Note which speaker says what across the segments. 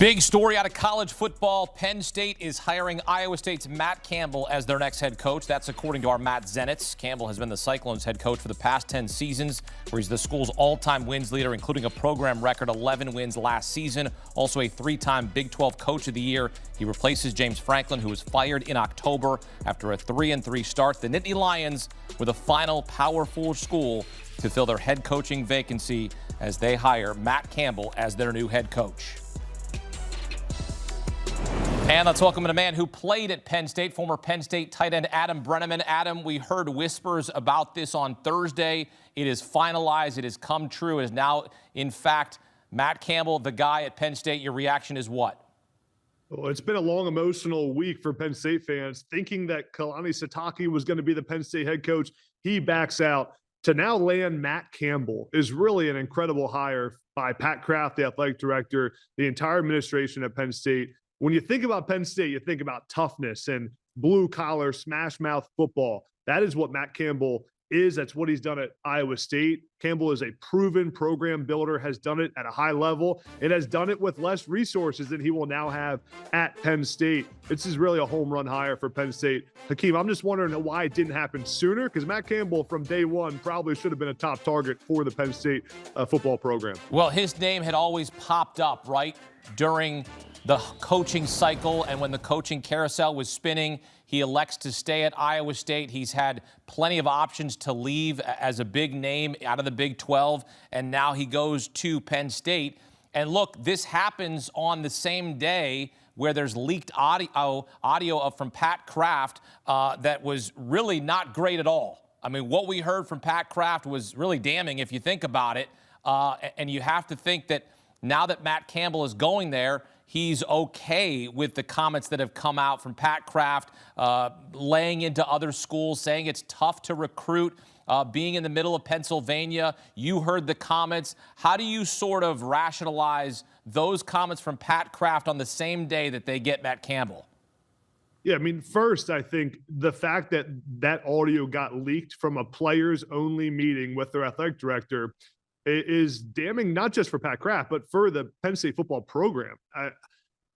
Speaker 1: Big story out of college football. Penn State is hiring Iowa State's Matt Campbell as their next head coach. That's according to our Matt Zenitz. Campbell has been the Cyclones head coach for the past 10 seasons, where he's the school's all-time wins leader, including a program record 11 wins last season. Also a three-time Big 12 Coach of the Year. He replaces James Franklin, who was fired in October after a 3-3 start. The Nittany Lions were the final Power 4 school to fill their head coaching vacancy as they hire Matt Campbell as their new head coach. And let's welcome in a man who played at Penn State, former Penn State tight end Adam Breneman. Adam, we heard whispers about this on Thursday. It is finalized. It has come true. It is now, in fact, Matt Campbell, the guy at Penn State. Your reaction is what?
Speaker 2: Well, it's been a long, emotional week for Penn State fans, thinking that Kalani Sitake was going to be the Penn State head coach. He backs out. To now land Matt Campbell is really an incredible hire by Pat Kraft, the athletic director, the entire administration at Penn State. When you think about Penn State, you think about toughness and blue-collar, smash-mouth football. That is what Matt Campbell is. That's what he's done at Iowa State. Campbell is a proven program builder, has done it at a high level, and has done it with less resources than he will now have at Penn State. This is really a home run hire for Penn State. Hakeem, I'm just wondering why it didn't happen sooner, because Matt Campbell from day one probably should have been a top target for the Penn State football program.
Speaker 1: Well, his name had always popped up, right, during the coaching cycle, and when the coaching carousel was spinning, he elects to stay at Iowa State. He's had plenty of options to leave as a big name out of the Big 12, and now he goes to Penn State. And look, this happens on the same day where there's leaked audio from Pat Kraft that was really not great at all. I mean, what we heard from Pat Kraft was really damning if you think about it. And you have to think that now that Matt Campbell is going there, he's okay with the comments that have come out from Pat Kraft, laying into other schools, saying it's tough to recruit, being in the middle of Pennsylvania. You heard the comments. How do you sort of rationalize those comments from Pat Kraft on the same day that they get Matt Campbell?
Speaker 2: Yeah, I mean, first, I think the fact that that audio got leaked from a players-only meeting with their athletic director is damning, not just for Pat Kraft, but for the Penn State football program.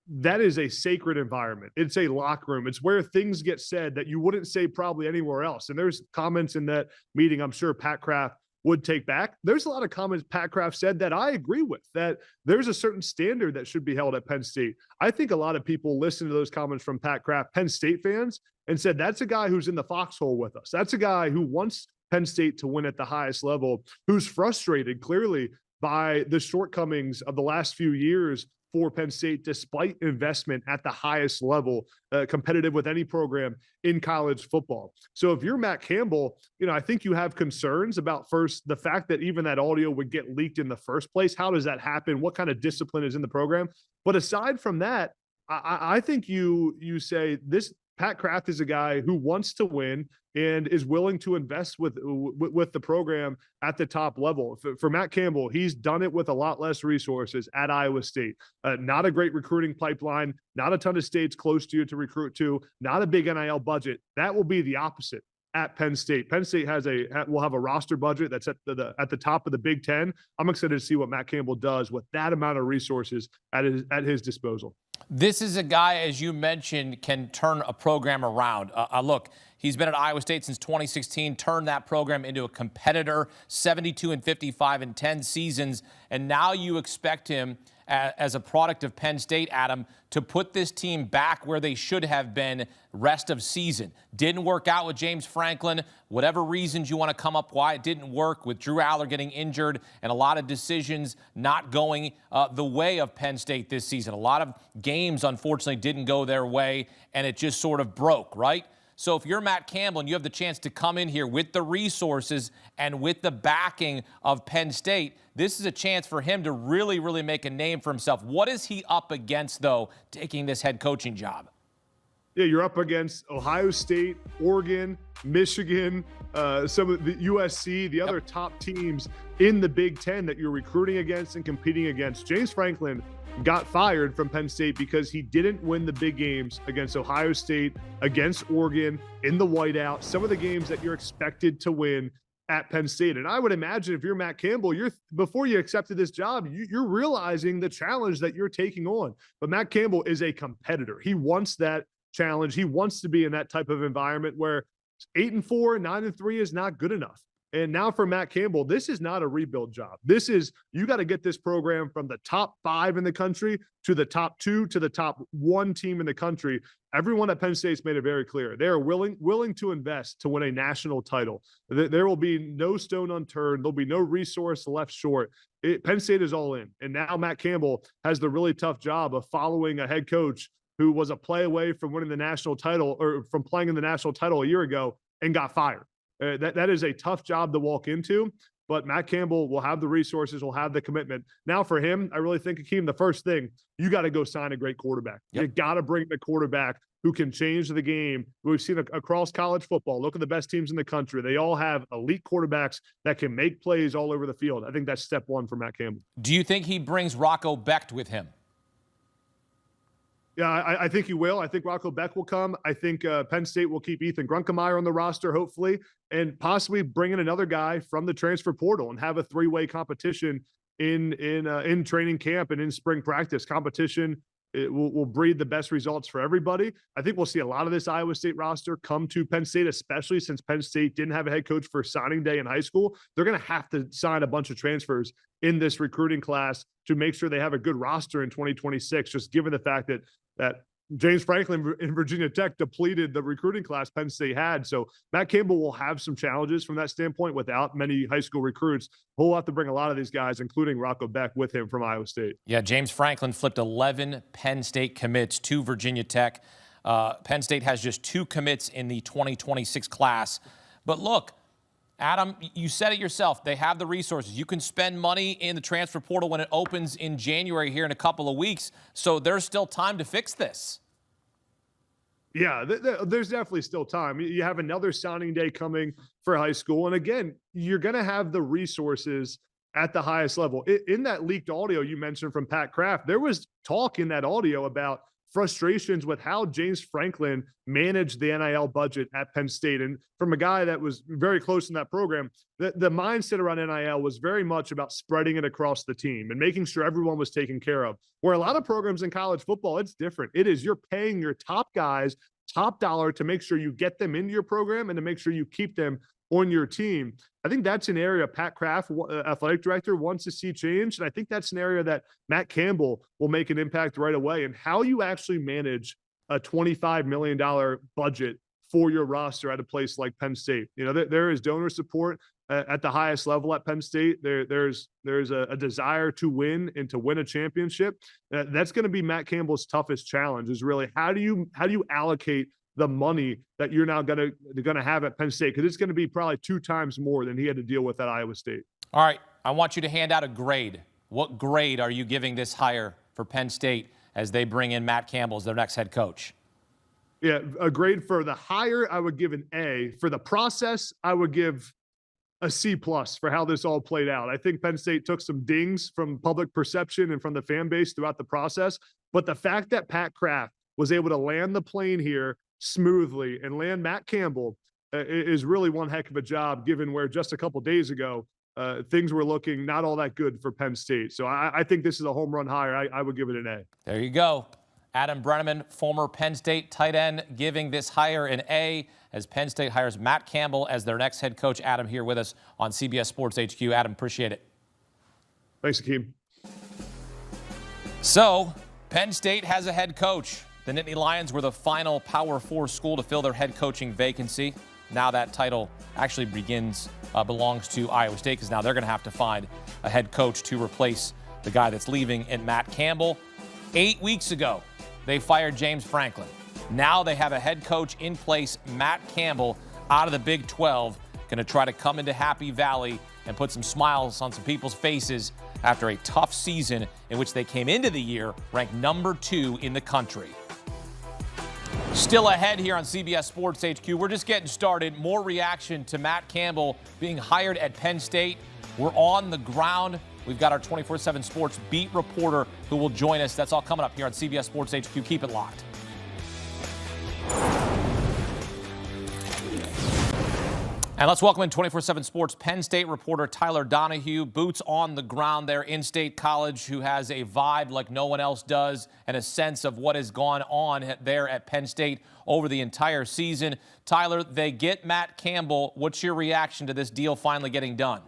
Speaker 2: That is a sacred environment. It's a locker room. It's where things get said that you wouldn't say probably anywhere else. And there's comments in that meeting I'm sure Pat Kraft would take back. There's a lot of comments Pat Kraft said that I agree with, that there's a certain standard that should be held at Penn State. I think a lot of people listened to those comments from Pat Kraft, Penn State fans, and said, that's a guy who's in the foxhole with us. That's a guy who wants Penn State to win at the highest level, who's frustrated clearly by the shortcomings of the last few years for Penn State, despite investment at the highest level, competitive with any program in college football. So if you're Matt Campbell, I think you have concerns about, first, the fact that even that audio would get leaked in the first place. How does that happen? What kind of discipline is in the program? But aside from that, I think you say this Pat Kraft is a guy who wants to win and is willing to invest with the program at the top level. For Matt Campbell, he's done it with a lot less resources at Iowa State. Not a great recruiting pipeline, not a ton of states close to you to recruit to, not a big NIL budget. That will be the opposite at Penn State. Penn State will have a roster budget that's at the top of the Big Ten. I'm excited to see what Matt Campbell does with that amount of resources at his disposal.
Speaker 1: This is a guy, as you mentioned, can turn a program around. Look, he's been at Iowa State since 2016, turned that program into a competitor, 72-55 in 10 seasons, and now you expect him, as a product of Penn State, Adam, to put this team back where they should have been rest of season. Didn't work out with James Franklin. Whatever reasons you want to come up why it didn't work, with Drew Aller getting injured and a lot of decisions not going the way of Penn State this season. A lot of games, unfortunately, didn't go their way, and it just sort of broke, right? So if you're Matt Campbell and you have the chance to come in here with the resources and with the backing of Penn State, this is a chance for him to really, really make a name for himself. What is he up against, though, taking this head coaching job?
Speaker 2: Yeah, you're up against Ohio State, Oregon, Michigan, some of the USC, the other top teams in the Big Ten that you're recruiting against and competing against. James Franklin got fired from Penn State because he didn't win the big games against Ohio State, against Oregon, in the whiteout, some of the games that you're expected to win. at Penn State. And I would imagine if you're Matt Campbell, before you accepted this job, you're realizing the challenge that you're taking on. But Matt Campbell is a competitor. He wants that challenge. He wants to be in that type of environment where 8-4, 9-3 is not good enough. And now for Matt Campbell, this is not a rebuild job. This is, you got to get this program from the top 5 in the country to the top 2 to the top 1 team in the country. Everyone at Penn State's made it very clear. They are willing to invest to win a national title. There will be no stone unturned. There'll be no resource left short. Penn State is all in. And now Matt Campbell has the really tough job of following a head coach who was a play away from winning the national title, or from playing in the national title a year ago, and got fired. That is a tough job to walk into, but Matt Campbell will have the resources, will have the commitment. Now for him, I really think, Akeem, the first thing, you got to go sign a great quarterback. Yep. You got to bring the quarterback who can change the game. We've seen across college football, look at the best teams in the country. They all have elite quarterbacks that can make plays all over the field. I think that's step one for Matt Campbell.
Speaker 1: Do you think he brings Rocco Becht with him?
Speaker 2: Yeah, I think he will. I think Rocco Becht will come. I think Penn State will keep Ethan Grunkemeyer on the roster, hopefully, and possibly bring in another guy from the transfer portal and have a 3-way competition in training camp and in spring practice. Competition will breed the best results for everybody. I think we'll see a lot of this Iowa State roster come to Penn State, especially since Penn State didn't have a head coach for signing day in high school. They're going to have to sign a bunch of transfers in this recruiting class to make sure they have a good roster in 2026, just given the fact that James Franklin in Virginia Tech depleted the recruiting class Penn State had. So Matt Campbell will have some challenges from that standpoint without many high school recruits. He'll have to bring a lot of these guys, including Rocco Becht, with him from Iowa State.
Speaker 1: Yeah, James Franklin flipped 11 Penn State commits to Virginia Tech. Penn State has just 2 commits in the 2026 class. But look, Adam, you said it yourself. They have the resources. You can spend money in the transfer portal when it opens in January here in a couple of weeks. So there's still time to fix this.
Speaker 2: Yeah, there's definitely still time. You have another signing day coming for high school. And again, you're going to have the resources at the highest level. In that leaked audio you mentioned from Pat Kraft, there was talk in that audio about frustrations with how James Franklin managed the NIL budget at Penn State. And from a guy that was very close in that program, the mindset around NIL was very much about spreading it across the team and making sure everyone was taken care of. Where a lot of programs in college football, it's different. It is, you're paying your top guys top dollar to make sure you get them into your program and to make sure you keep them on your team. I think that's an area Pat Kraft, athletic director, wants to see change. And I think that's an area that Matt Campbell will make an impact right away. And how you actually manage a $25 million budget for your roster at a place like Penn State. You know, there is donor support at the highest level at Penn State. There's a desire to win and to win a championship. That's going to be Matt Campbell's toughest challenge, is really how do you allocate the money that you're now going to have at Penn State, because it's going to be probably 2 times more than he had to deal with at Iowa State.
Speaker 1: All right, I want you to hand out a grade. What grade are you giving this hire for Penn State as they bring in Matt Campbell as their next head coach?
Speaker 2: Yeah, a grade for the hire, I would give an A. For the process, I would give a C+ for how this all played out. I think Penn State took some dings from public perception and from the fan base throughout the process. But the fact that Pat Kraft was able to land the plane here smoothly and land Matt Campbell is really one heck of a job, given where just a couple days ago things were looking not all that good for Penn State. So I think this is a home run hire. I would give it an A.
Speaker 1: There you go. Adam Breneman, former Penn State tight end, giving this hire an A as Penn State hires Matt Campbell as their next head coach. Adam here with us on CBS Sports HQ. Adam, appreciate it.
Speaker 2: Thanks, Akeem.
Speaker 1: So, Penn State has a head coach. The Nittany Lions were the final Power 4 school to fill their head coaching vacancy. Now that title actually belongs to Iowa State, because now they're going to have to find a head coach to replace the guy that's leaving in Matt Campbell. 8 weeks ago, they fired James Franklin. Now they have a head coach in place, Matt Campbell, out of the Big 12, going to try to come into Happy Valley and put some smiles on some people's faces after a tough season in which they came into the year ranked number 2 in the country. Still ahead here on CBS Sports HQ. We're just getting started. More reaction to Matt Campbell being hired at Penn State. We're on the ground. We've got our 24/7 Sports beat reporter who will join us. That's all coming up here on CBS Sports HQ. Keep it locked. And let's welcome in 24/7 Sports Penn State reporter Tyler Donohue, boots on the ground there in State College, who has a vibe like no one else does and a sense of what has gone on there at Penn State over the entire season. Tyler, they get Matt Campbell. What's your reaction to this deal finally getting done?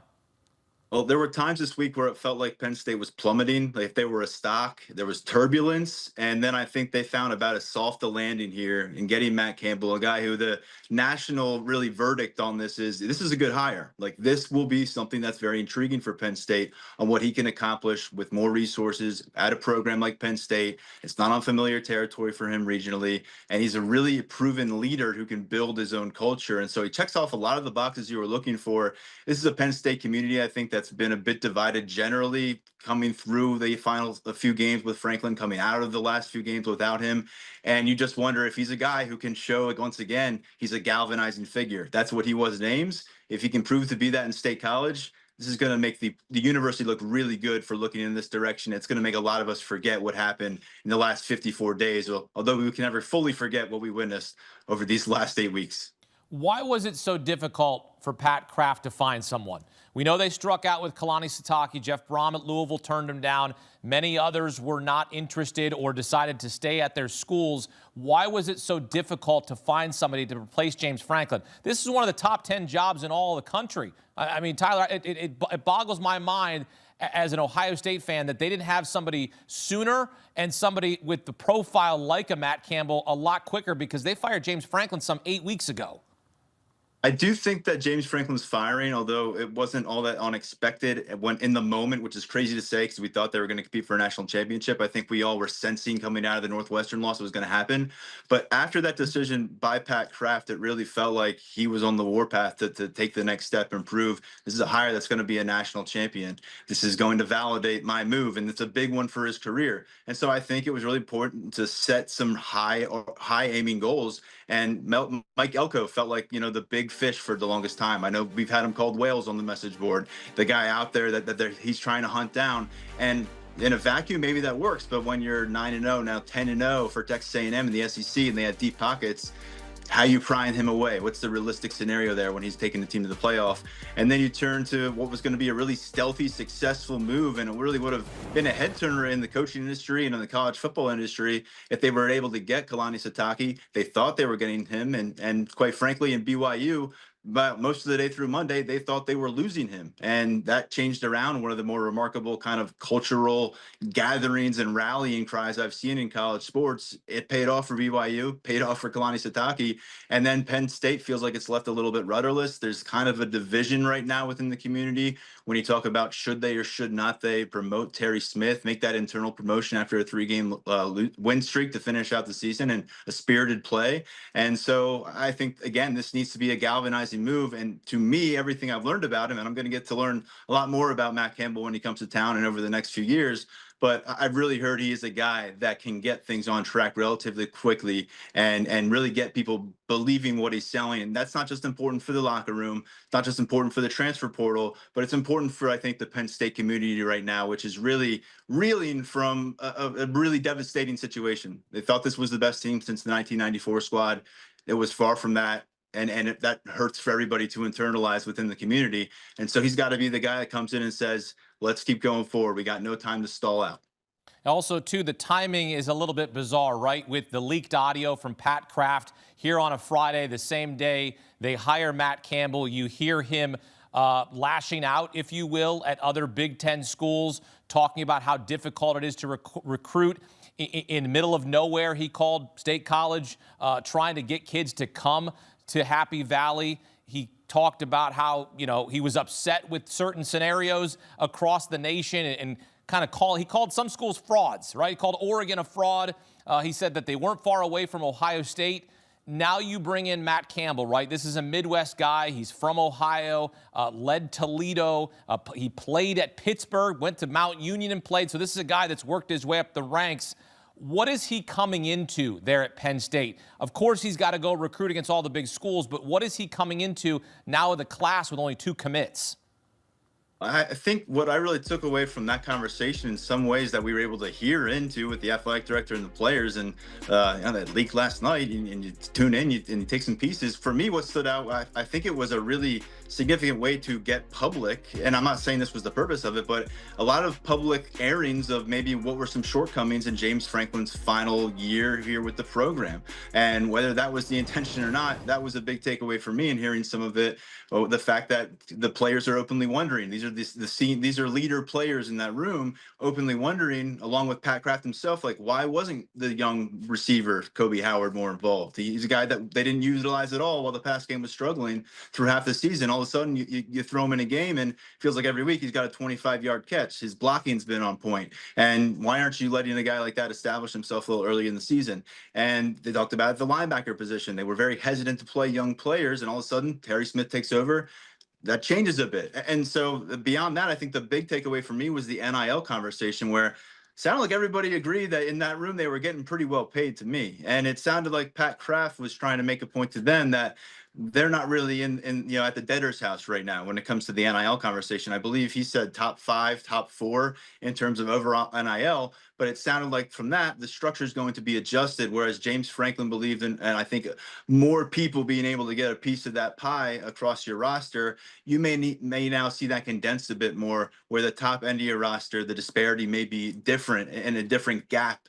Speaker 3: Well, there were times this week where it felt like Penn State was plummeting. Like if they were a stock, there was turbulence. And then I think they found about as soft a landing here in getting Matt Campbell, a guy who the national really verdict on this is a good hire. Like this will be something that's very intriguing for Penn State on what he can accomplish with more resources at a program like Penn State. It's not unfamiliar territory for him regionally. And he's a really proven leader who can build his own culture. And so he checks off a lot of the boxes you were looking for. This is a Penn State community, I think, that's been a bit divided generally coming through the final a few games with Franklin, coming out of the last few games without him. And you just wonder if he's a guy who can show, like, once again, he's a galvanizing figure. That's what he was in Ames. If he can prove to be that in State College, this is going to make the university look really good for looking in this direction. It's going to make a lot of us forget what happened in the last 54 days, although we can never fully forget what we witnessed over these last 8 weeks.
Speaker 1: Why was it so difficult for Pat Kraft to find someone? We know they struck out with Kalani Sitake. Jeff Brom at Louisville turned him down. Many others were not interested or decided to stay at their schools. Why was it so difficult to find somebody to replace James Franklin? This is one of the top 10 jobs in all of the country. I mean, Tyler, it boggles my mind as an Ohio State fan that they didn't have somebody sooner and somebody with the profile like a Matt Campbell a lot quicker, because they fired James Franklin some 8 weeks ago.
Speaker 3: I do think that James Franklin's firing, although it wasn't all that unexpected when in the moment, which is crazy to say because we thought they were going to compete for a national championship. I think we all were sensing coming out of the Northwestern loss it was going to happen. But after that decision by Pat Kraft, it really felt like he was on the warpath to take the next step and prove this is a hire that's going to be a national champion. This is going to validate my move, and it's a big one for his career. And so I think it was really important to set some high aiming goals. And Mike Elko felt like, the big fish for the longest time. I know we've had him called whales on the message board, the guy out there that he's trying to hunt down. And in a vacuum, maybe that works. But when you're 9-0, now 10-0 for Texas A&M in the SEC, and they have deep pockets, how you prying him away? What's the realistic scenario there when he's taking the team to the playoff? And then you turn to what was going to be a really stealthy, successful move, and it really would have been a head turner in the coaching industry and in the college football industry if they were able to get Kalani Sitake. They thought they were getting him, and quite frankly, in BYU, but most of the day through Monday, they thought they were losing him. And that changed around. One of the more remarkable kind of cultural gatherings and rallying cries I've seen in college sports. It paid off for BYU, paid off for Kalani Sitake. And then Penn State feels like it's left a little bit rudderless. There's kind of a division right now within the community when you talk about should they or should not they promote Terry Smith, make that internal promotion after a 3-game win streak to finish out the season, and a spirited play. And so I think, again, this needs to be a galvanizing move. And to me, everything I've learned about him, and I'm going to get to learn a lot more about Matt Campbell when he comes to town and over the next few years, but I've really heard he is a guy that can get things on track relatively quickly and really get people believing what he's selling. And that's not just important for the locker room, it's not just important for the transfer portal, but it's important for, I think, the Penn State community right now, which is really reeling from a really devastating situation. They thought this was the best team since the 1994 squad. It was far from that. And that hurts for everybody to internalize within the community. And so he's got to be the guy that comes in and says, let's keep going forward. We got no time to stall out.
Speaker 1: Also, too, the timing is a little bit bizarre, right? With the leaked audio from Pat Kraft here on a Friday, the same day they hire Matt Campbell. You hear him lashing out, if you will, at other Big Ten schools, talking about how difficult it is to recruit. In the middle of nowhere, he called State College, trying to get kids to come to Happy Valley. He talked about how, he was upset with certain scenarios across the nation and he called some schools frauds, right? He called Oregon a fraud. He said that they weren't far away from Ohio State. Now you bring in Matt Campbell, right? This is a Midwest guy. He's from Ohio, led Toledo. He played at Pittsburgh, went to Mount Union and played. So this is a guy that's worked his way up the ranks. What is he coming into there at Penn State? Of course, he's got to go recruit against all the big schools, but what is he coming into now with a class with only 2 commits?
Speaker 3: I think what I really took away from that conversation in some ways that we were able to hear into with the athletic director and the players, and that leaked last night, and you tune in and you take some pieces. For me, what stood out, I think it was a really significant way to get public, and I'm not saying this was the purpose of it, but a lot of public airings of maybe what were some shortcomings in James Franklin's final year here with the program. And whether that was the intention or not, that was a big takeaway for me in hearing some of it. Oh, the fact that the players are openly wondering. These are leader players in that room, openly wondering, along with Pat Kraft himself, like, why wasn't the young receiver Kobe Howard more involved? He's a guy that they didn't utilize at all while the pass game was struggling through half the season. All of a sudden, you throw him in a game, and it feels like every week he's got a 25-yard catch. His blocking's been on point. And why aren't you letting a guy like that establish himself a little early in the season? And they talked about the linebacker position. They were very hesitant to play young players, and all of a sudden, Terry Smith takes over. That changes a bit. And so beyond that, I think the big takeaway for me was the NIL conversation, where it sounded like everybody agreed that in that room they were getting pretty well paid to me. And it sounded like Pat Kraft was trying to make a point to them that they're not really in at the debtor's house right now when it comes to the NIL conversation. I believe he said top 5, top 4 in terms of overall NIL, but it sounded like from that the structure is going to be adjusted. Whereas James Franklin believed in, and I think more people being able to get a piece of that pie across your roster, you may now see that condensed a bit more, where the top end of your roster, the disparity may be different and a different gap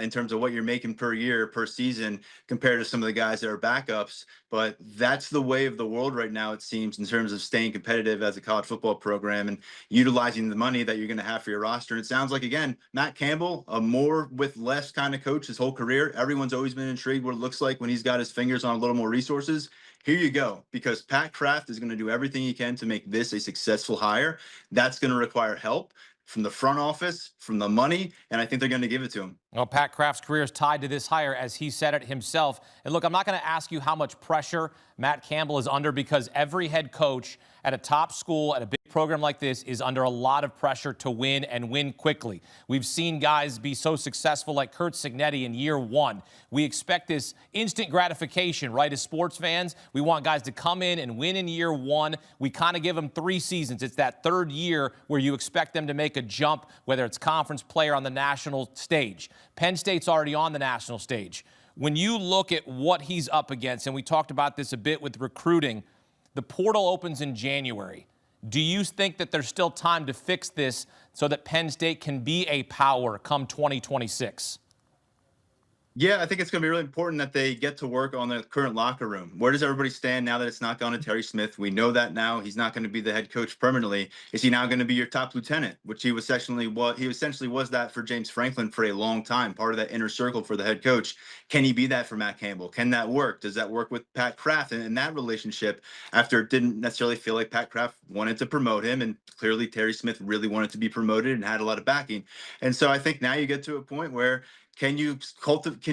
Speaker 3: in terms of what you're making per year, per season, compared to some of the guys that are backups. But that's the way of the world right now, it seems, in terms of staying competitive as a college football program and utilizing the money that you're going to have for your roster. And it sounds like, again, Matt Campbell, a more with less kind of coach his whole career. Everyone's always been intrigued what it looks like when he's got his fingers on a little more resources. Here you go, because Pat Kraft is going to do everything he can to make this a successful hire. That's going to require help from the front office, from the money, and I think they're going to give it to him.
Speaker 1: Well, Pat Kraft's career is tied to this hire, as he said it himself. And look, I'm not going to ask you how much pressure Matt Campbell is under, because every head coach at a top school, at a big program like this, is under a lot of pressure to win and win quickly. We've seen guys be so successful like Curt Cignetti in year 1. We expect this instant gratification, right? As sports fans, we want guys to come in and win in year 1. We kind of give them 3 seasons. It's that third year where you expect them to make a jump, whether it's conference player on the national stage. Penn State's already on the national stage. When you look at what he's up against, and we talked about this a bit with recruiting, the portal opens in January. Do you think that there's still time to fix this so that Penn State can be a power come 2026?
Speaker 3: Yeah, I think it's going to be really important that they get to work on the current locker room. Where does everybody stand now that it's not gone to Terry Smith? We know that now he's not going to be the head coach permanently. Is he now going to be your top lieutenant, which he essentially was that for James Franklin for a long time, part of that inner circle for the head coach. Can he be that for Matt Campbell? Can that work? Does that work with Pat Kraft and that relationship, after it didn't necessarily feel like Pat Kraft wanted to promote him, and clearly Terry Smith really wanted to be promoted and had a lot of backing. And so I think now you get to a point where can you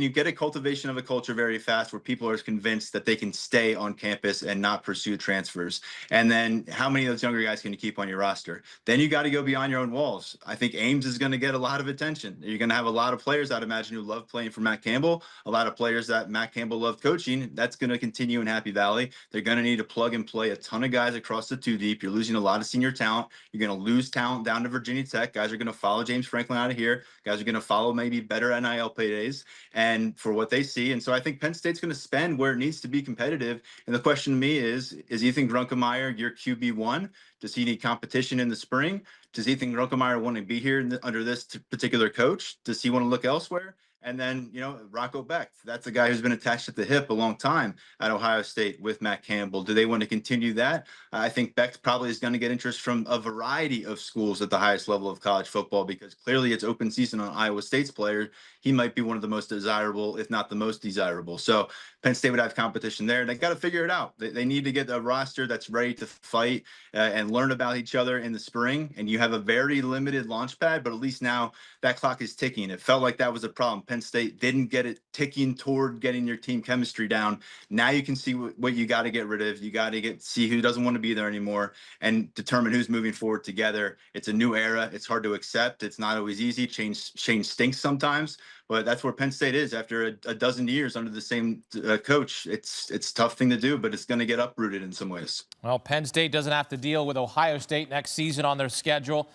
Speaker 3: get a cultivation of a culture very fast where people are convinced that they can stay on campus and not pursue transfers? And then how many of those younger guys can you keep on your roster? Then you got to go beyond your own walls. I think Ames is going to get a lot of attention. You're going to have a lot of players, I'd imagine, who love playing for Matt Campbell, a lot of players that Matt Campbell loved coaching. That's going to continue in Happy Valley. They're going to need to plug and play a ton of guys across the 2 deep. You're losing a lot of senior talent. You're going to lose talent down to Virginia Tech. Guys are going to follow James Franklin out of here. Guys are going to follow maybe better NIL paydays and for what they see. And so I think Penn State's going to spend where it needs to be competitive. And the question to me is Ethan Grunkemeyer your QB1? Does he need competition in the spring? Does Ethan Grunkemeyer want to be here under this particular coach? Does he want to look elsewhere? And then, Rocco Beck, that's a guy who's been attached at the hip a long time at Ohio State with Matt Campbell. Do they want to continue that? I think Beck probably is going to get interest from a variety of schools at the highest level of college football, because clearly it's open season on Iowa State's players. He might be one of the most desirable, if not the most desirable. So Penn State would have competition there. They got to figure it out. They need to get a roster that's ready to fight and learn about each other in the spring. And you have a very limited launch pad, but at least now that clock is ticking. It felt like that was a problem. Penn State didn't get it ticking toward getting your team chemistry down. Now you can see what you got to get rid of. You got to see who doesn't want to be there anymore and determine who's moving forward together. It's a new era. It's hard to accept. It's not always easy. Change stinks sometimes, but that's where Penn State is after a dozen years under the same coach. It's a tough thing to do, but it's going to get uprooted in some ways.
Speaker 1: Well, Penn State doesn't have to deal with Ohio State next season on their schedule.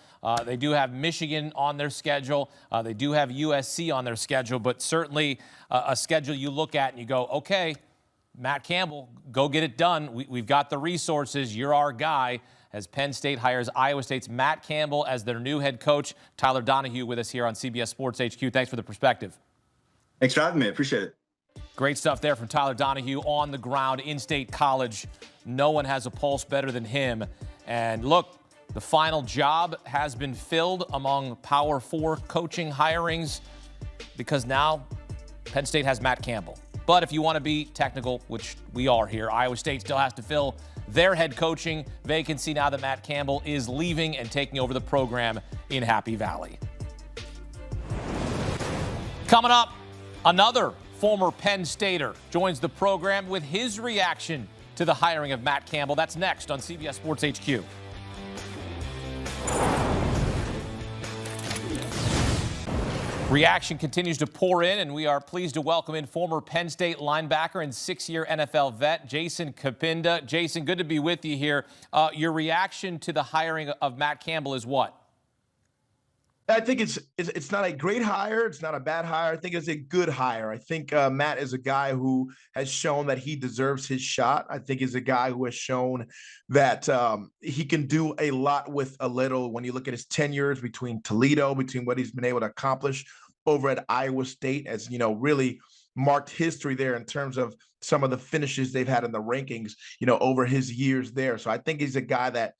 Speaker 1: They do have Michigan on their schedule. They do have USC on their schedule, but certainly a schedule you look at and you go, okay, Matt Campbell, go get it done. We've got the resources. You're our guy. As Penn State hires Iowa State's Matt Campbell as their new head coach. Tyler Donohue with us here on CBS Sports HQ. Thanks for the perspective.
Speaker 3: Thanks for having me. I appreciate it.
Speaker 1: Great stuff there from Tyler Donohue on the ground in State College. No one has a pulse better than him. And look, the final job has been filled among Power 4 coaching hirings because now Penn State has Matt Campbell. But if you want to be technical, which we are here, Iowa State still has to fill their head coaching vacancy now that Matt Campbell is leaving and taking over the program in Happy Valley. Coming up, another former Penn Stater joins the program with his reaction to the hiring of Matt Campbell. That's next on CBS Sports HQ. Reaction continues to pour in, and we are pleased to welcome in former Penn State linebacker and 6-year NFL vet, Jason Cabinda. Jason, good to be with you here. Your reaction to the hiring of Matt Campbell is what?
Speaker 4: I think it's not a great hire. It's not a bad hire. I think it's a good hire. I think Matt is a guy who has shown that he deserves his shot. I think he's a guy who has shown that he can do a lot with a little. When you look at his tenures between Toledo, between what he's been able to accomplish over at Iowa State, as you know, really marked history there in terms of some of the finishes they've had in the rankings, you know, over his years there. So I think he's a guy that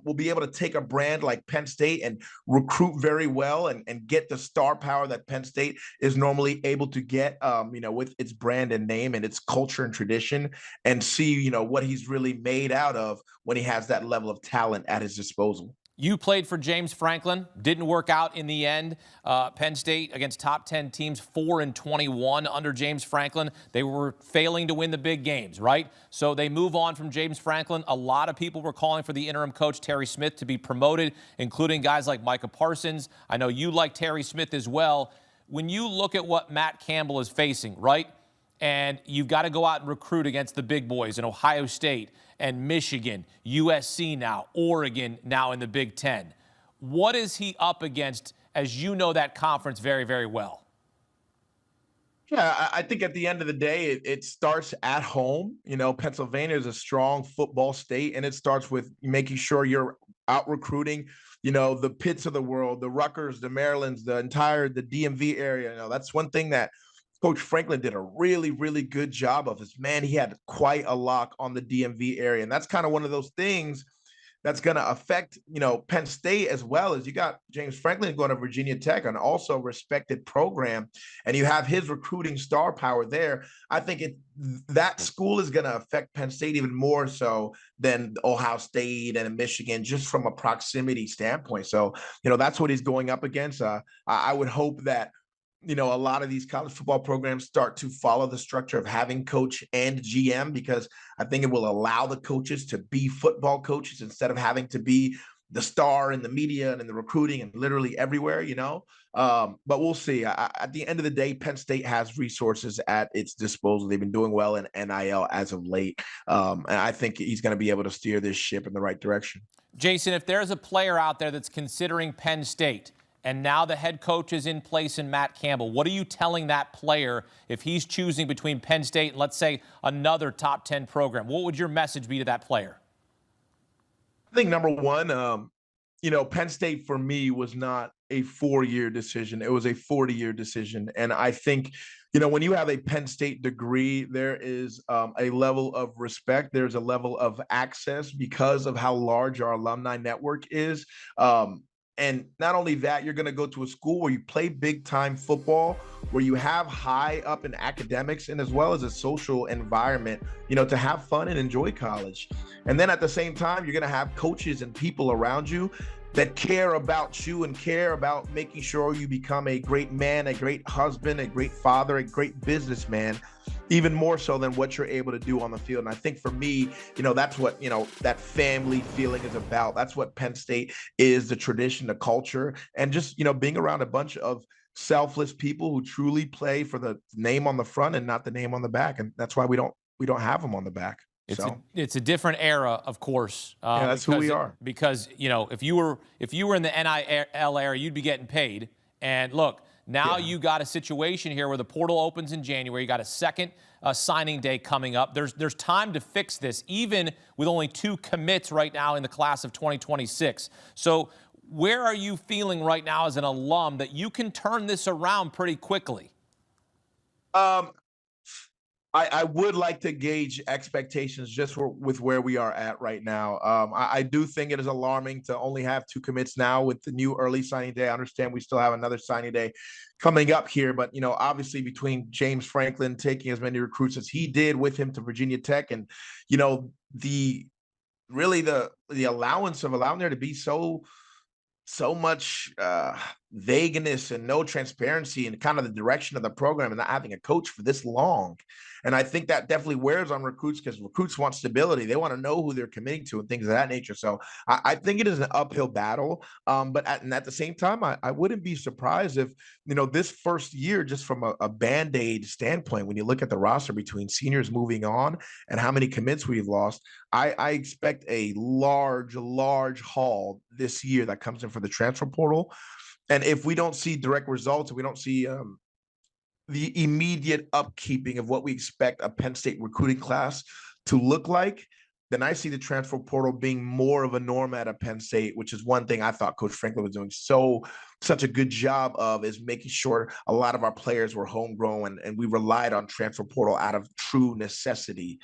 Speaker 4: will be able to take a brand like Penn State and recruit very well and get the star power that Penn State is normally able to get, you know, with its brand and name and its culture and tradition, and see, you know, what he's really made out of when he has that level of talent at his disposal.
Speaker 1: You played for James Franklin. Didn't work out in the end. Penn State against top 10 teams, 4-21 under James Franklin. They were failing to win the big games, right? So they move on from James Franklin. A lot of people were calling for the interim coach, Terry Smith, to be promoted, including guys like Micah Parsons. I know you like Terry Smith as well. When you look at what Matt Campbell is facing, right? And you've got to go out and recruit against the big boys in Ohio State and Michigan, USC now, Oregon now in the Big Ten. What is he up against, as you know that conference very, very well?
Speaker 4: Yeah, I think at the end of the day, it starts at home. You know, Pennsylvania is a strong football state, and it starts with making sure you're out recruiting, you know, the Pitts of the world, the Rutgers, the Marylands, the DMV area. You know, that's one thing that Coach Franklin did a really, really good job of. Is, man, he had quite a lock on the DMV area. And that's kind of one of those things that's going to affect, you know, Penn State, as well as you got James Franklin going to Virginia Tech, an also respected program, and you have his recruiting star power there. I think that school is going to affect Penn State even more so than Ohio State and Michigan, just from a proximity standpoint. So, you know, that's what he's going up against. I would hope that, you know, a lot of these college football programs start to follow the structure of having coach and GM, because I think it will allow the coaches to be football coaches instead of having to be the star in the media and in the recruiting and literally everywhere, you know. But we'll see. At the end of the day, Penn State has resources at its disposal. They've been doing well in NIL as of late. And I think he's going to be able to steer this ship in the right direction.
Speaker 1: Jason, if there's a player out there that's considering Penn State, and now the head coach is in place in Matt Campbell, what are you telling that player if he's choosing between Penn State and, let's say, another top 10 program? What would your message be to that player?
Speaker 4: I think number one, you know, Penn State for me was not a 4-year decision. It was a 40-year decision. And I think, you know, when you have a Penn State degree, there is a level of respect. There's a level of access because of how large our alumni network is. And not only that, you're going to go to a school where you play big time football, where you have high up in academics, and as well as a social environment, you know, to have fun and enjoy college. And then at the same time, you're going to have coaches and people around you that care about you and care about making sure you become a great man, a great husband, a great father, a great businessman, even more so than what you're able to do on the field. And I think for me, you know, that's what, you know, that family feeling is about. That's what Penn State is, the tradition, the culture, and just, you know, being around a bunch of selfless people who truly play for the name on the front and not the name on the back, and that's why we don't have them on the back.
Speaker 1: It's a different era, of course.
Speaker 4: Yeah, that's who we are.
Speaker 1: Because if you were in the NIL era, you'd be getting paid. And look, now you got a situation here where the portal opens in January. You got a second signing day coming up. There's time to fix this, even with only 2 commits right now in the class of 2026. So where are you feeling right now as an alum that you can turn this around pretty quickly?
Speaker 4: I would like to gauge expectations just with where we are at right now. I do think it is alarming to only have 2 commits now with the new early signing day. I understand we still have another signing day coming up here, but obviously between James Franklin taking as many recruits as he did with him to Virginia Tech, and the allowance of allowing there to be so much vagueness and no transparency and kind of the direction of the program and not having a coach for this long. And I think that definitely wears on recruits, because recruits want stability. They want to know who they're committing to and things of that nature. So I think it is an uphill battle. But at the same time, I wouldn't be surprised if, this first year, just from a Band-Aid standpoint, when you look at the roster between seniors moving on and how many commits we've lost, I expect a large haul this year that comes in for the transfer portal. And if we don't see direct results, and we don't see the immediate upkeeping of what we expect a Penn State recruiting class to look like, then I see the transfer portal being more of a norm at a Penn State, which is one thing I thought Coach Franklin was doing such a good job of, is making sure a lot of our players were homegrown, and we relied on transfer portal out of true necessity.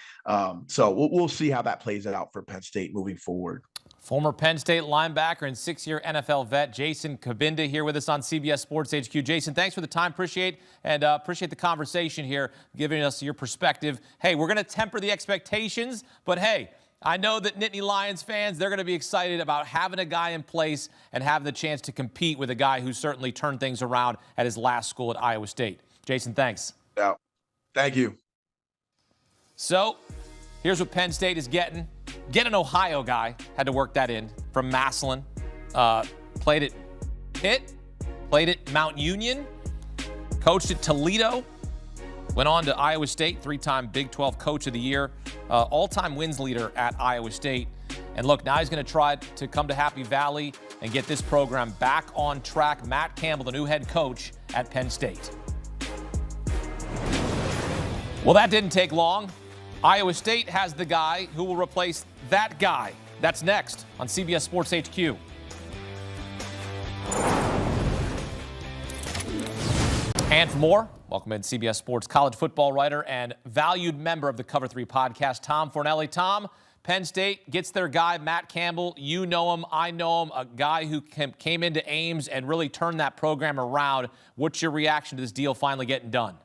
Speaker 4: So we'll see how that plays out for Penn State moving forward.
Speaker 1: Former Penn State linebacker and 6-year NFL vet Jason Cabinda here with us on CBS Sports HQ. Jason, thanks for the time. Appreciate the conversation here, giving us your perspective. Hey, we're going to temper the expectations, but hey, I know that Nittany Lions fans, they're going to be excited about having a guy in place and having the chance to compete with a guy who certainly turned things around at his last school at Iowa State. Jason, thanks.
Speaker 4: Yeah, thank you.
Speaker 1: So here's what Penn State is getting. Get an Ohio guy, had to work that in, from Massillon. Played at Pitt, played at Mount Union, coached at Toledo, went on to Iowa State, 3-time Big 12 Coach of the Year, all-time wins leader at Iowa State. And look, now he's going to try to come to Happy Valley and get this program back on track. Matt Campbell, the new head coach at Penn State. Well, that didn't take long. Iowa State has the guy who will replace that guy. That's next on CBS Sports HQ. And for more, welcome in CBS Sports college football writer and valued member of the Cover 3 podcast, Tom Fornelli. Tom, Penn State gets their guy, Matt Campbell. You know him, I know him, a guy who came into Ames and really turned that program around. What's your reaction to this deal finally getting done?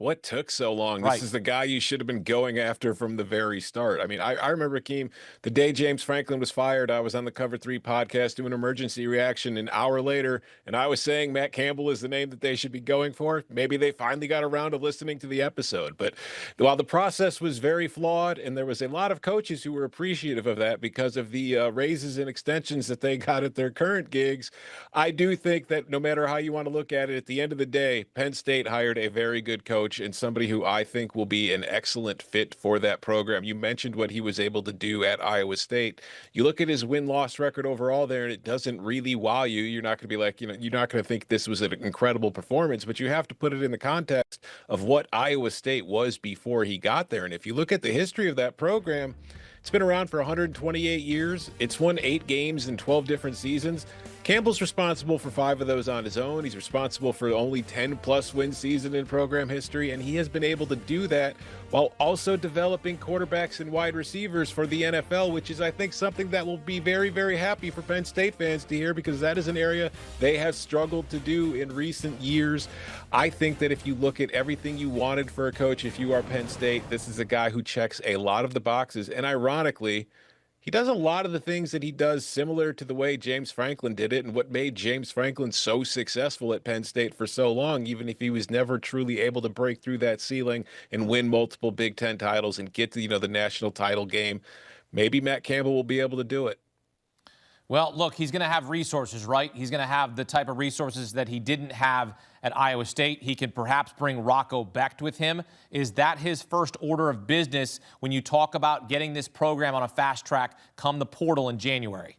Speaker 5: What took so long?
Speaker 1: Right.
Speaker 5: This is the guy you should have been going after from the very start. I mean, I remember, Keem, the day James Franklin was fired, I was on the Cover 3 podcast doing emergency reaction an hour later, and I was saying Matt Campbell is the name that they should be going for. Maybe they finally got around to listening to the episode. But while the process was very flawed, and there was a lot of coaches who were appreciative of that because of the raises and extensions that they got at their current gigs, I do think that no matter how you want to look at it, at the end of the day, Penn State hired a very good coach and somebody who I think will be an excellent fit for that program. You mentioned what he was able to do at Iowa State. You look at his win-loss record overall there, and it doesn't really wow you. You're not going to be like, you're not going to think this was an incredible performance, but you have to put it in the context of what Iowa State was before he got there. And if you look at the history of that program, it's been around for 128 years. It's won 8 games in 12 different seasons. Campbell's responsible for 5 of those on his own. He's responsible for only 10-plus win season in program history, and he has been able to do that while also developing quarterbacks and wide receivers for the NFL, which is, I think, something that will be very, very happy for Penn State fans to hear, because that is an area they have struggled to do in recent years. I think that if you look at everything you wanted for a coach, if you are Penn State, this is a guy who checks a lot of the boxes, and ironically, he does a lot of the things that he does similar to the way James Franklin did it, and what made James Franklin so successful at Penn State for so long, even if he was never truly able to break through that ceiling and win multiple Big Ten titles and get to, the national title game. Maybe Matt Campbell will be able to do it.
Speaker 1: Well, look, he's going to have resources, right? He's going to have the type of resources that he didn't have at Iowa State. He can perhaps bring Rocco Becht with him. Is that his first order of business when you talk about getting this program on a fast track come the portal in January?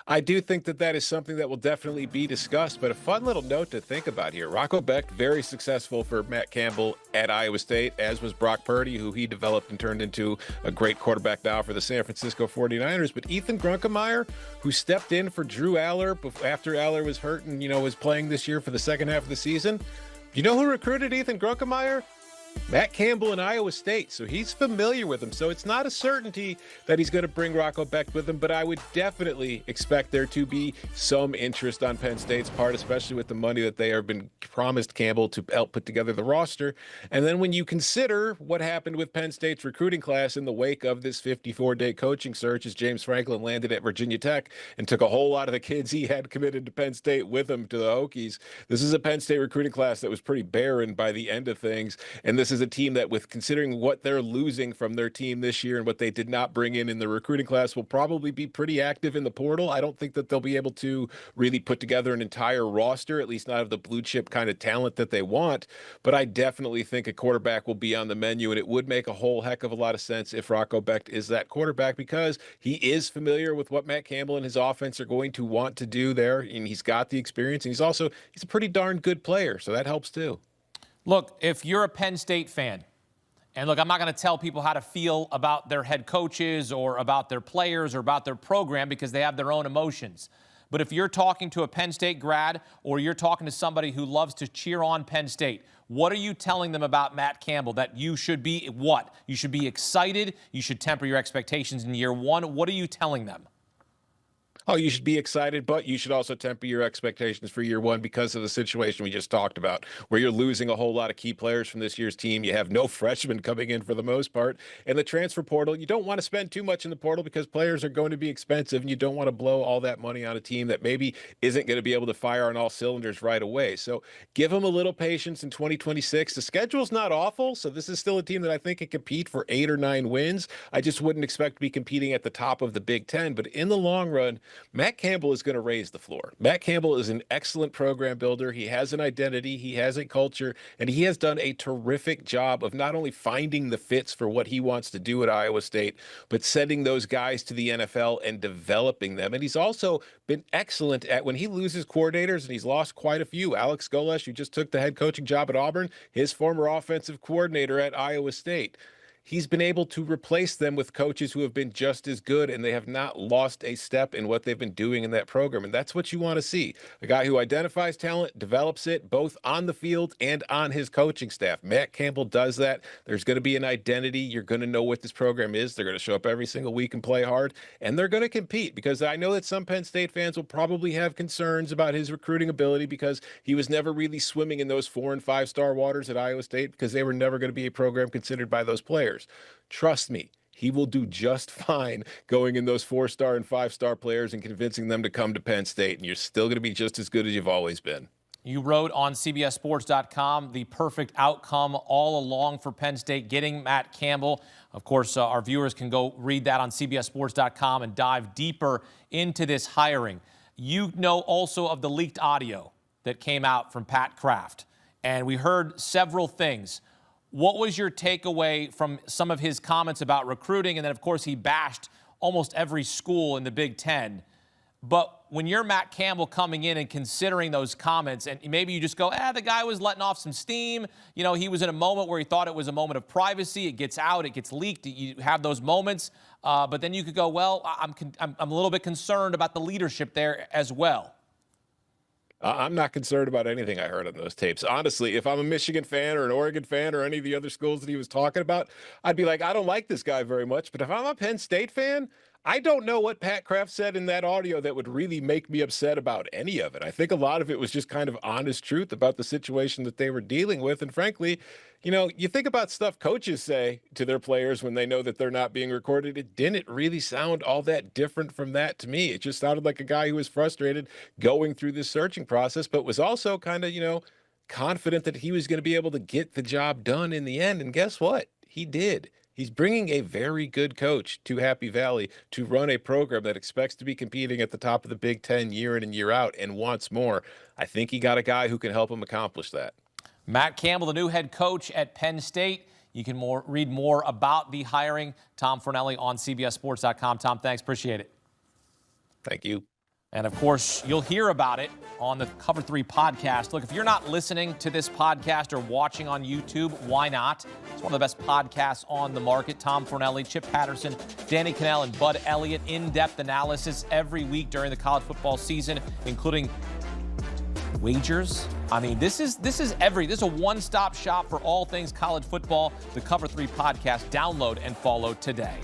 Speaker 5: I do think that that is something that will definitely be discussed, but a fun little note to think about here. Rocco Becht, very successful for Matt Campbell at Iowa State, as was Brock Purdy, who he developed and turned into a great quarterback now for the San Francisco 49ers. But Ethan Grunkemeyer, who stepped in for Drew Aller after Aller was hurt and, was playing this year for the second half of the season. You know who recruited Ethan Grunkemeyer? Matt Campbell in Iowa State, so he's familiar with him. So it's not a certainty that he's going to bring Rocco Becht with him, but I would definitely expect there to be some interest on Penn State's part, especially with the money that they have been promised Campbell to help put together the roster. And then when you consider what happened with Penn State's recruiting class in the wake of this 54-day coaching search, as James Franklin landed at Virginia Tech and took a whole lot of the kids he had committed to Penn State with him to the Hokies, this is a Penn State recruiting class that was pretty barren by the end of things. And this is a team that, with considering what they're losing from their team this year and what they did not bring in the recruiting class, will probably be pretty active in the portal. I don't think that they'll be able to really put together an entire roster, at least not of the blue chip kind of talent that they want. But I definitely think a quarterback will be on the menu, and it would make a whole heck of a lot of sense if Rocco Becht is that quarterback, because he is familiar with what Matt Campbell and his offense are going to want to do there, and he's got the experience, and he's a pretty darn good player, so that helps too.
Speaker 1: Look, if you're a Penn State fan, and look, I'm not going to tell people how to feel about their head coaches or about their players or about their program because they have their own emotions. But if you're talking to a Penn State grad or you're talking to somebody who loves to cheer on Penn State, what are you telling them about Matt Campbell? That you should be what? You should be excited. You should temper your expectations in year one. What are you telling them?
Speaker 5: Oh, you should be excited, but you should also temper your expectations for year one because of the situation we just talked about, where you're losing a whole lot of key players from this year's team. You have no freshmen coming in for the most part. And the transfer portal, you don't want to spend too much in the portal because players are going to be expensive, and you don't want to blow all that money on a team that maybe isn't going to be able to fire on all cylinders right away. So give them a little patience in 2026. The schedule's not awful, so this is still a team that I think can compete for 8 or 9 wins. I just wouldn't expect to be competing at the top of the Big Ten. But in the long run, Matt Campbell is going to raise the floor. Matt Campbell is an excellent program builder. He has an identity, he has a culture, and he has done a terrific job of not only finding the fits for what he wants to do at Iowa State, but sending those guys to the NFL and developing them. And he's also been excellent at, when he loses coordinators, and he's lost quite a few. Alex Golesh, who just took the head coaching job at Auburn, his former offensive coordinator at Iowa State. He's been able to replace them with coaches who have been just as good, and they have not lost a step in what they've been doing in that program. And that's what you want to see. A guy who identifies talent, develops it both on the field and on his coaching staff. Matt Campbell does that. There's going to be an identity. You're going to know what this program is. They're going to show up every single week and play hard, and they're going to compete, because I know that some Penn State fans will probably have concerns about his recruiting ability because he was never really swimming in those 4- and 5-star waters at Iowa State, because they were never going to be a program considered by those players. Trust me, he will do just fine going in those 4-star and 5-star players and convincing them to come to Penn State, and you're still going to be just as good as you've always been.
Speaker 1: You wrote on CBSSports.com the perfect outcome all along for Penn State, getting Matt Campbell. Of course, our viewers can go read that on CBSSports.com and dive deeper into this hiring. You know also of the leaked audio that came out from Pat Kraft, and we heard several things. What was your takeaway from some of his comments about recruiting? And then, of course, he bashed almost every school in the Big Ten. But when you're Matt Campbell coming in and considering those comments, and maybe you just go, the guy was letting off some steam. You know, he was in a moment where he thought it was a moment of privacy. It gets out, it gets leaked. You have those moments. But then you could go, well, I'm a little bit concerned about the leadership there as well.
Speaker 5: I'm not concerned about anything I heard on those tapes. Honestly, if I'm a Michigan fan or an Oregon fan or any of the other schools that he was talking about, I'd be like, I don't like this guy very much. But if I'm a Penn State fan, I don't know what Pat Kraft said in that audio that would really make me upset about any of it. I think a lot of it was just kind of honest truth about the situation that they were dealing with. And frankly, you think about stuff coaches say to their players when they know that they're not being recorded. It didn't really sound all that different from that to me. It just sounded like a guy who was frustrated going through this searching process, but was also kind of, confident that he was going to be able to get the job done in the end. And guess what? He did. He's bringing a very good coach to Happy Valley to run a program that expects to be competing at the top of the Big Ten year in and year out and wants more. I think he got a guy who can help him accomplish that.
Speaker 1: Matt Campbell, the new head coach at Penn State. You can read more about the hiring. Tom Fornelli on CBSSports.com. Tom, thanks. Appreciate it.
Speaker 5: Thank you.
Speaker 1: And, of course, you'll hear about it on the Cover 3 podcast. Look, if you're not listening to this podcast or watching on YouTube, why not? It's one of the best podcasts on the market. Tom Fornelli, Chip Patterson, Danny Cannell, and Bud Elliott. In-depth analysis every week during the college football season, including wagers. I mean, this is a one-stop shop for all things college football. The Cover 3 podcast. Download and follow today.